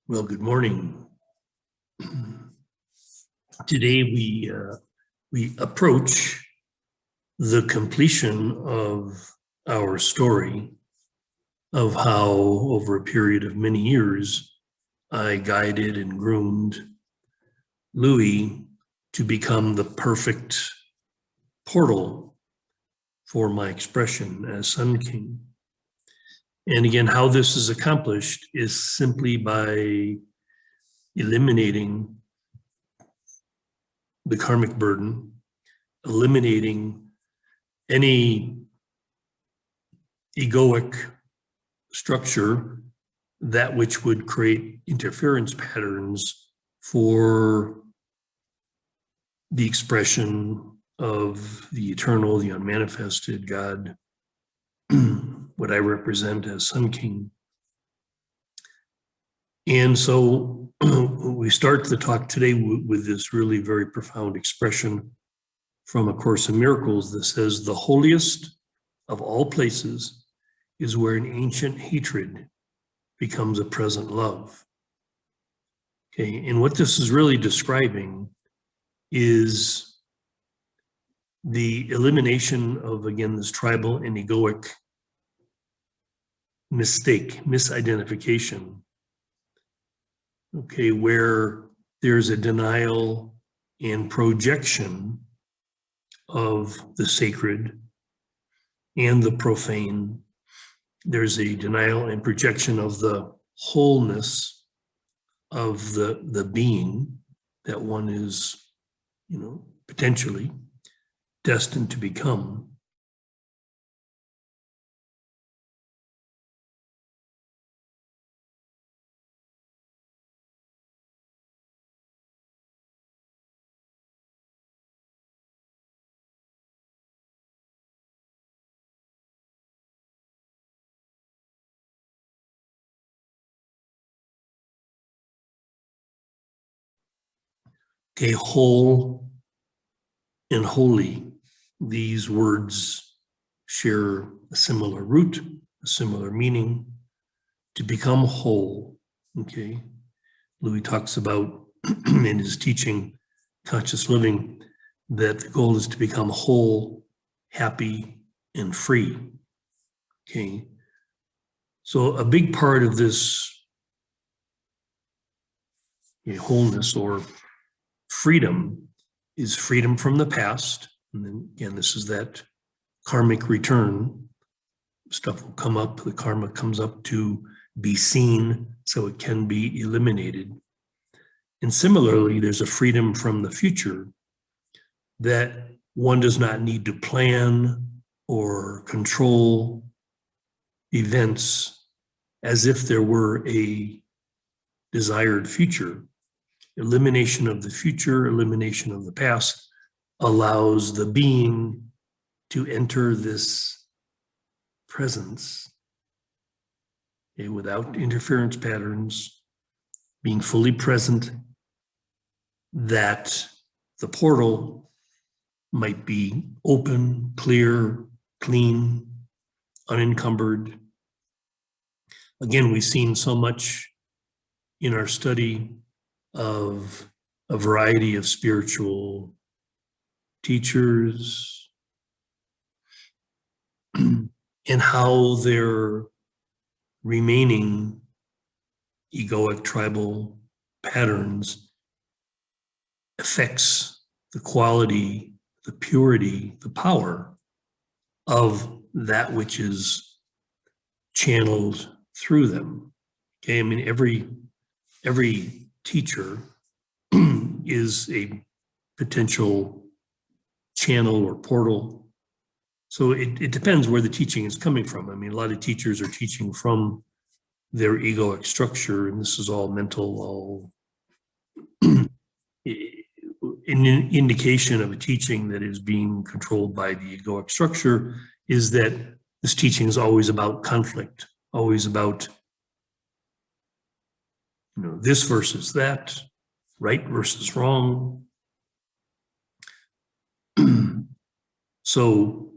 Well, good morning. Today we approach the completion of our story of how, over a period of many years, I guided and groomed Louis to become the perfect portal for my expression as Sun King. And again, how this is accomplished is simply by eliminating the karmic burden, eliminating any egoic structure, that which would create interference patterns for the expression of the eternal, the unmanifested God, what I represent as Sun King. And so we start the talk today with this really very profound expression from A Course in Miracles that says, the holiest of all places is where an ancient hatred becomes a present love. Okay, and what this is really describing is the elimination of, again, this tribal and egoic misidentification. Okay, where there's a denial and projection of the sacred and the profane. There's a denial and projection of the wholeness of the being that one is, potentially destined to become. Okay, whole and holy, these words share a similar root, a similar meaning. To become whole, okay? Louis talks about in his teaching, Conscious Living, that the goal is to become whole, happy, and free, okay? So a big part of this wholeness or freedom is freedom from the past. And then again, this is that karmic return. Stuff will come up, the karma comes up to be seen so it can be eliminated. And similarly, there's a freedom from the future that one does not need to plan or control events as if there were a desired future. Elimination of the future, elimination of the past allows the being to enter this presence, without interference patterns, being fully present, that the portal might be open, clear, clean, unencumbered. Again, we've seen so much in our study of a variety of spiritual teachers and how their remaining egoic tribal patterns affects the quality, the purity, the power of that which is channeled through them. Okay, I mean, every teacher is a potential channel or portal. So it depends where the teaching is coming from. I mean, a lot of teachers are teaching from their egoic structure, and this is all mental, all an indication of a teaching that is being controlled by the egoic structure is that this teaching is always about conflict, always about this versus that, right versus wrong. So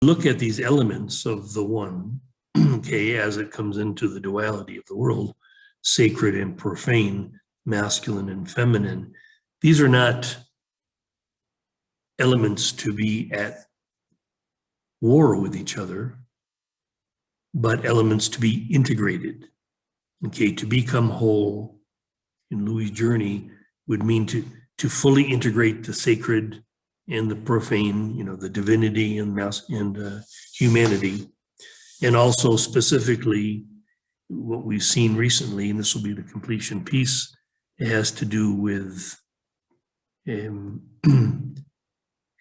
look at these elements of the one, okay, as it comes into the duality of the world, sacred and profane, masculine and feminine, these are not elements to be at war with each other, but elements to be integrated. Okay, to become whole in Louis' journey would mean to fully integrate the sacred and the profane, the divinity and humanity. And also specifically what we've seen recently, and this will be the completion piece, it has to do with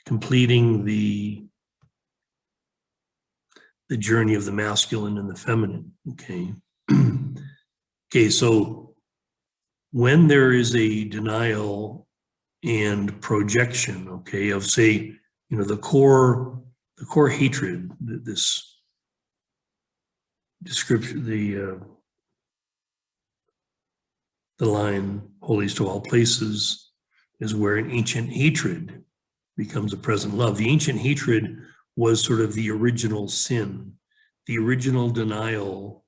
completing the journey of the masculine and the feminine, okay? Okay, so when there is a denial and projection, okay, of say, the core hatred, this description, the line, holiest to all places, is where an ancient hatred becomes a present love. The ancient hatred was sort of the original sin, the original denial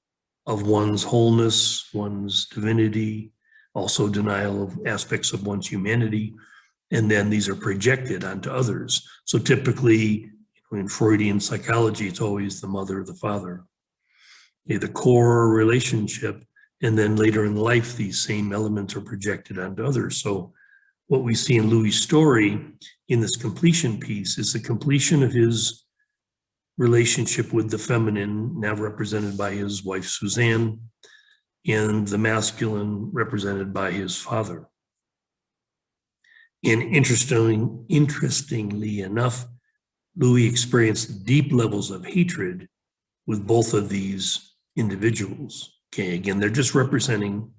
of one's wholeness, one's divinity, also denial of aspects of one's humanity. And then these are projected onto others. So typically in Freudian psychology, it's always the mother, the father, the core relationship. And then later in life, these same elements are projected onto others. So what we see in Louis' story in this completion piece is the completion of his relationship with the feminine, now represented by his wife, Suzanne, and the masculine represented by his father. And interestingly enough, Louis experienced deep levels of hatred with both of these individuals. Okay, again, they're just representing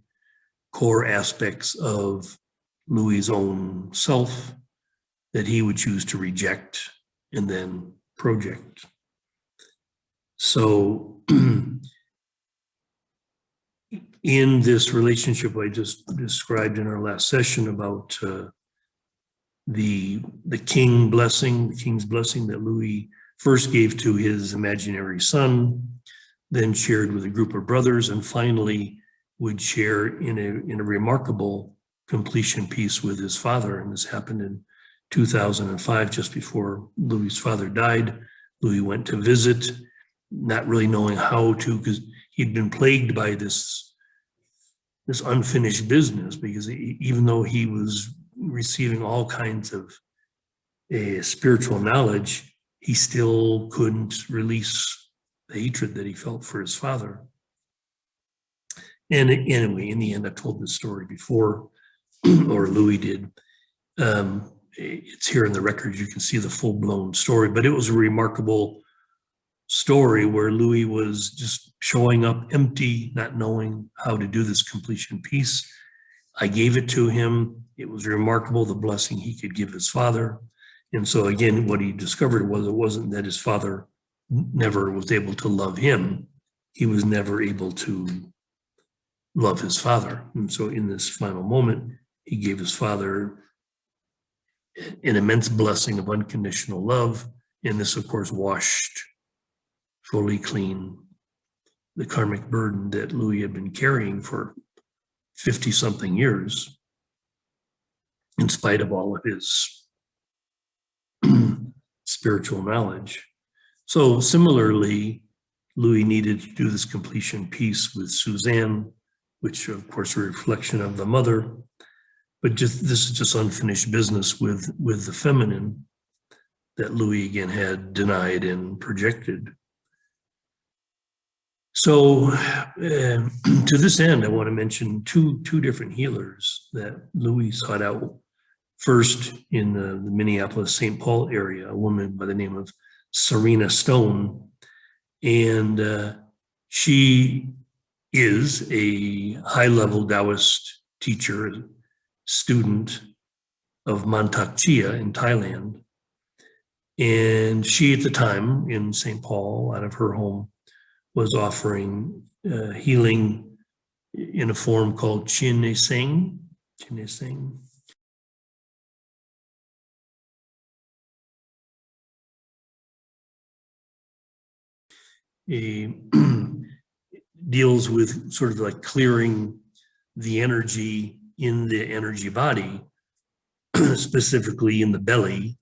core aspects of Louis' own self that he would choose to reject and then project. So in this relationship I just described in our last session about the king's blessing that Louis first gave to his imaginary son, then shared with a group of brothers, and finally would share in a remarkable completion piece with his father. And this happened in 2005, just before Louis' father died. Louis went to visit, not really knowing how to, because he'd been plagued by this unfinished business, because even though he was receiving all kinds of spiritual knowledge, he still couldn't release the hatred that he felt for his father. And anyway, in the end, I've told this story before, or Louis did. It's here in the records. You can see the full-blown story, but it was a remarkable story where Louis was just showing up empty, not knowing how to do this completion piece. I gave it to him. It was remarkable, the blessing he could give his father. And so again, what he discovered was it wasn't that his father never was able to love him. He was never able to love his father. And so in this final moment, he gave his father an immense blessing of unconditional love. And this, of course, washed fully clean the karmic burden that Louis had been carrying for 50-something years, in spite of all of his spiritual knowledge. So similarly, Louis needed to do this completion piece with Suzanne, which of course a reflection of the mother, but this is just unfinished business with the feminine that Louis again had denied and projected. So to this end, I want to mention two different healers that Louis sought out. First, in the Minneapolis-St. Paul area, a woman by the name of Serena Stone. And she is a high-level Taoist teacher, student of Mantak Chia in Thailand. And she, at the time, in St. Paul, out of her home, was offering healing in a form called Chin Eseng. deals with sort of like clearing the energy in the energy body, specifically in the belly,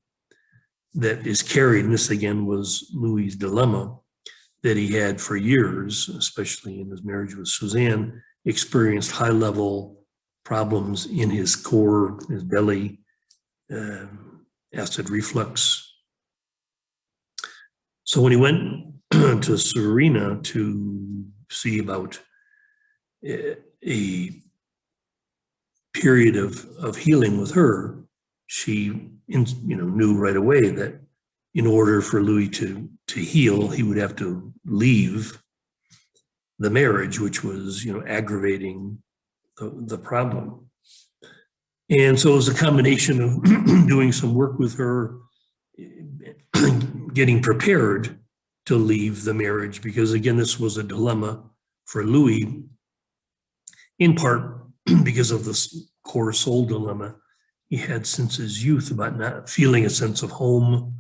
that is carried. And this again was Louis's dilemma that he had for years, especially in his marriage with Suzanne, experienced high-level problems in his core, his belly, acid reflux. So when he went to Serena to see about a period of healing with her, she knew right away that in order for Louis to heal, he would have to leave the marriage, which was aggravating the problem. And so it was a combination of doing some work with her, getting prepared to leave the marriage, because again, this was a dilemma for Louis, in part because of this core soul dilemma he had since his youth about not feeling a sense of home